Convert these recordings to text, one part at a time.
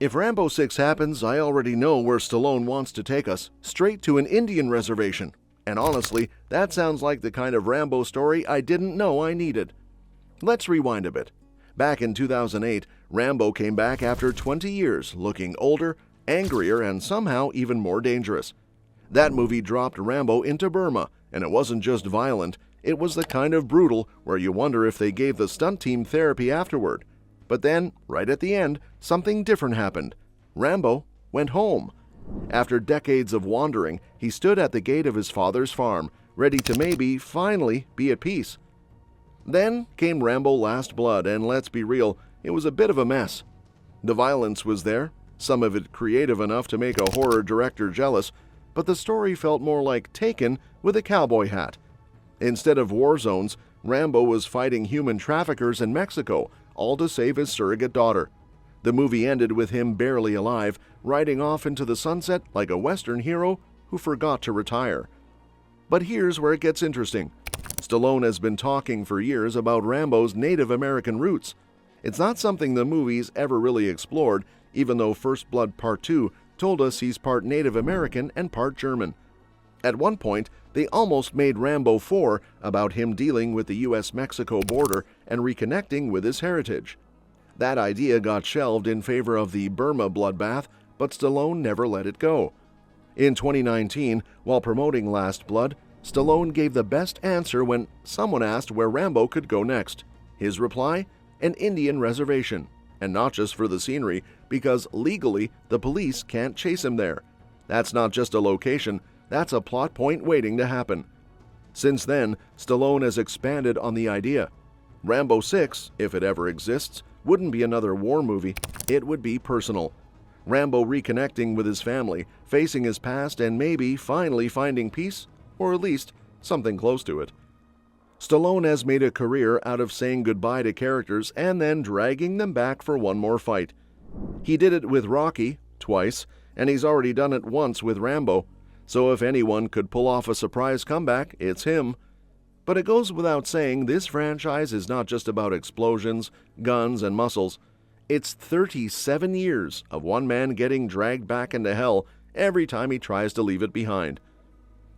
If Rambo 6 happens, I already know where Stallone wants to take us, straight to an Indian reservation. And honestly, that sounds like the kind of Rambo story I didn't know I needed. Let's rewind a bit. Back in 2008, Rambo came back after 20 years, looking older, angrier, and somehow even more dangerous. That movie dropped Rambo into Burma, and it wasn't just violent, it was the kind of brutal where you wonder if they gave the stunt team therapy afterward. But then, right at the end, something different happened. Rambo went home. After decades of wandering, he stood at the gate of his father's farm, ready to maybe, finally, be at peace. Then came Rambo Last Blood, and let's be real, it was a bit of a mess. The violence was there, some of it creative enough to make a horror director jealous, but the story felt more like Taken with a cowboy hat. Instead of war zones, Rambo was fighting human traffickers in Mexico, all to save his surrogate daughter. The movie ended with him barely alive, riding off into the sunset like a Western hero who forgot to retire. But here's where it gets interesting. Stallone has been talking for years about Rambo's Native American roots. It's not something the movies ever really explored, even though First Blood Part 2 told us he's part Native American and part German. At one point, they almost made Rambo 4 about him dealing with the US-Mexico border and reconnecting with his heritage. That idea got shelved in favor of the Burma bloodbath, but Stallone never let it go. In 2019, while promoting Last Blood, Stallone gave the best answer when someone asked where Rambo could go next. His reply? An Indian reservation. And not just for the scenery, because legally the police can't chase him there. That's not just a location, that's a plot point waiting to happen. Since then, Stallone has expanded on the idea. Rambo 6, if it ever exists, wouldn't be another war movie, it would be personal. Rambo reconnecting with his family, facing his past, and maybe finally finding peace, or at least something close to it. Stallone has made a career out of saying goodbye to characters and then dragging them back for one more fight. He did it with Rocky, twice, and he's already done it once with Rambo, so if anyone could pull off a surprise comeback, it's him. But it goes without saying this franchise is not just about explosions, guns, and muscles. It's 37 years of one man getting dragged back into hell every time he tries to leave it behind.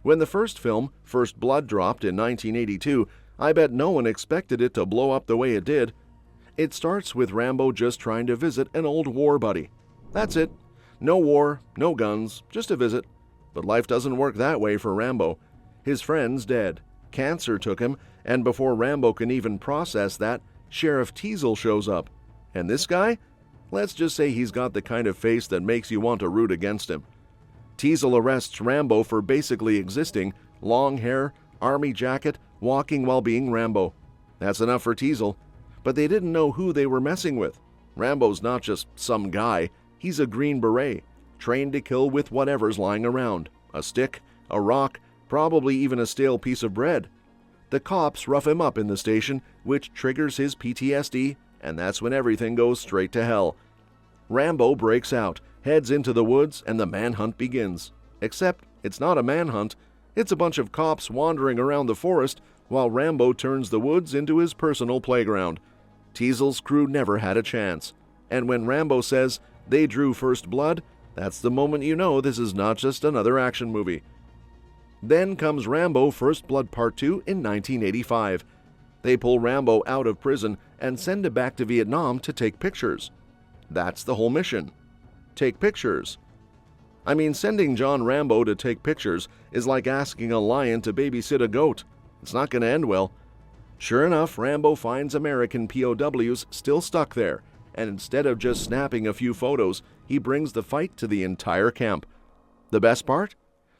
When the first film, First Blood, dropped in 1982, I bet no one expected it to blow up the way it did. It starts with Rambo just trying to visit an old war buddy. That's it. No war, no guns, just a visit. But life doesn't work that way for Rambo. His friend's dead. Cancer took him, and before Rambo can even process that, Sheriff Teasel shows up. And this guy? Let's just say he's got the kind of face that makes you want to root against him. Teasel arrests Rambo for basically existing, long hair, army jacket, walking while being Rambo. That's enough for Teasel. But they didn't know who they were messing with. Rambo's not just some guy, he's a Green Beret, trained to kill with whatever's lying around. A stick, a rock, probably even a stale piece of bread. The cops rough him up in the station, which triggers his PTSD, and that's when everything goes straight to hell. Rambo breaks out, heads into the woods, and the manhunt begins. Except it's not a manhunt, it's a bunch of cops wandering around the forest while Rambo turns the woods into his personal playground. Teasel's crew never had a chance. And when Rambo says they drew first blood, that's the moment you know this is not just another action movie. Then comes Rambo First Blood Part 2 in 1985. They pull Rambo out of prison and send him back to Vietnam to take pictures. That's the whole mission. Take pictures. I mean, sending John Rambo to take pictures is like asking a lion to babysit a goat. It's not going to end well. Sure enough, Rambo finds American POWs still stuck there, and instead of just snapping a few photos, he brings the fight to the entire camp. The best part?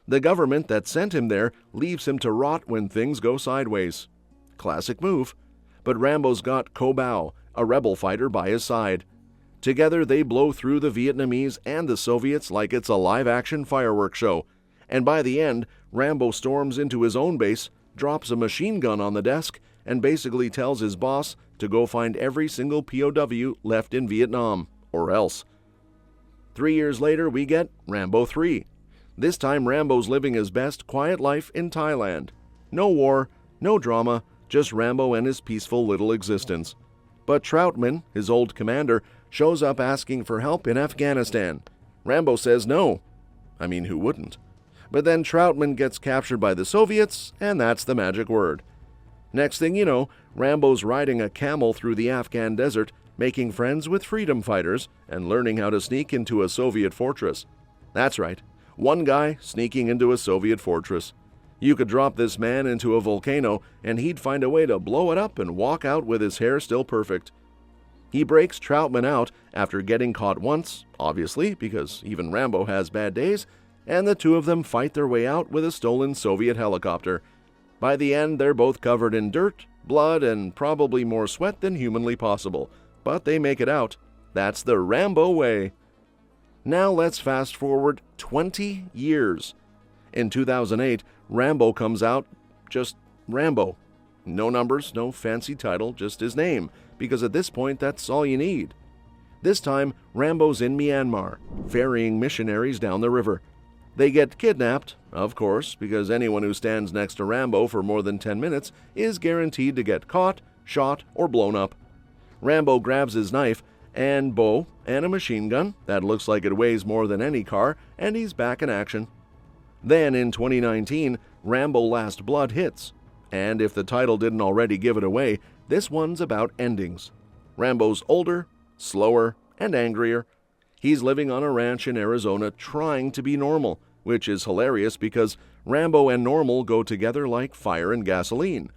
The government that sent him there leaves him to rot when things go sideways. Classic move. But Rambo's got Co Bao, a rebel fighter, by his side. Together they blow through the Vietnamese and the Soviets like it's a live-action fireworks show. And by the end, Rambo storms into his own base, drops a machine gun on the desk, and basically tells his boss to go find every single POW left in Vietnam, or else. 3 years later, we get Rambo III. This time Rambo's living his best quiet life in Thailand. No war, no drama, just Rambo and his peaceful little existence. But Troutman, his old commander, shows up asking for help in Afghanistan. Rambo says no. I mean, who wouldn't? But then Troutman gets captured by the Soviets, and that's the magic word. Next thing you know, Rambo's riding a camel through the Afghan desert, making friends with freedom fighters, and learning how to sneak into a Soviet fortress. That's right, one guy sneaking into a Soviet fortress. You could drop this man into a volcano, and he'd find a way to blow it up and walk out with his hair still perfect. He breaks Troutman out after getting caught once, obviously, because even Rambo has bad days, and the two of them fight their way out with a stolen Soviet helicopter. By the end, they're both covered in dirt, blood, and probably more sweat than humanly possible, but they make it out. That's the Rambo way. Now let's fast forward 20 years. In 2008, Rambo comes out, just Rambo. No numbers, no fancy title, just his name, because at this point that's all you need. This time, Rambo's in Myanmar, ferrying missionaries down the river. They get kidnapped, of course, because anyone who stands next to Rambo for more than 10 minutes is guaranteed to get caught, shot, or blown up. Rambo grabs his knife and bow and a machine gun that looks like it weighs more than any car, and he's back in action. Then in 2019, Rambo Last Blood hits, and if the title didn't already give it away, this one's about endings. Rambo's older, slower, and angrier. He's living on a ranch in Arizona trying to be normal, which is hilarious because Rambo and normal go together like fire and gasoline.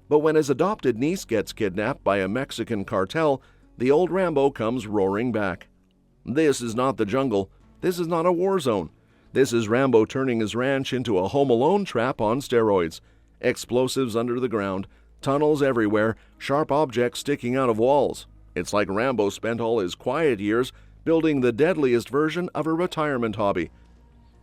But when his adopted niece gets kidnapped by a Mexican cartel, the old Rambo comes roaring back. This is not the jungle. This is not a war zone. This is Rambo turning his ranch into a Home Alone trap on steroids. Explosives under the ground, tunnels everywhere, sharp objects sticking out of walls. It's like Rambo spent all his quiet years building the deadliest version of a retirement hobby.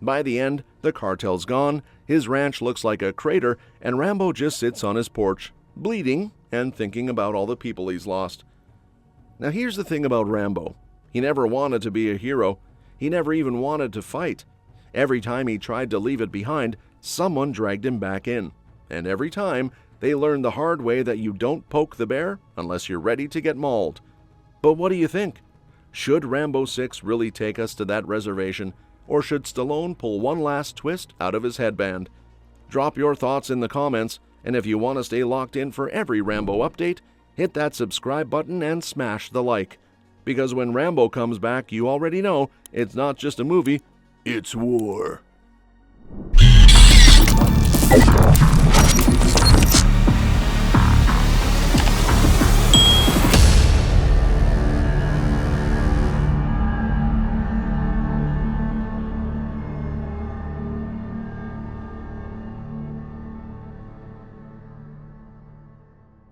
By the end, the cartel's gone, his ranch looks like a crater, and Rambo just sits on his porch, bleeding and thinking about all the people he's lost. Now here's the thing about Rambo. He never wanted to be a hero. He never even wanted to fight. Every time he tried to leave it behind, someone dragged him back in. And every time, they learned the hard way that you don't poke the bear unless you're ready to get mauled. But what do you think? Should Rambo 6 really take us to that reservation, or should Stallone pull one last twist out of his headband? Drop your thoughts in the comments, and if you want to stay locked in for every Rambo update, hit that subscribe button and smash the like. Because when Rambo comes back, you already know it's not just a movie, it's war.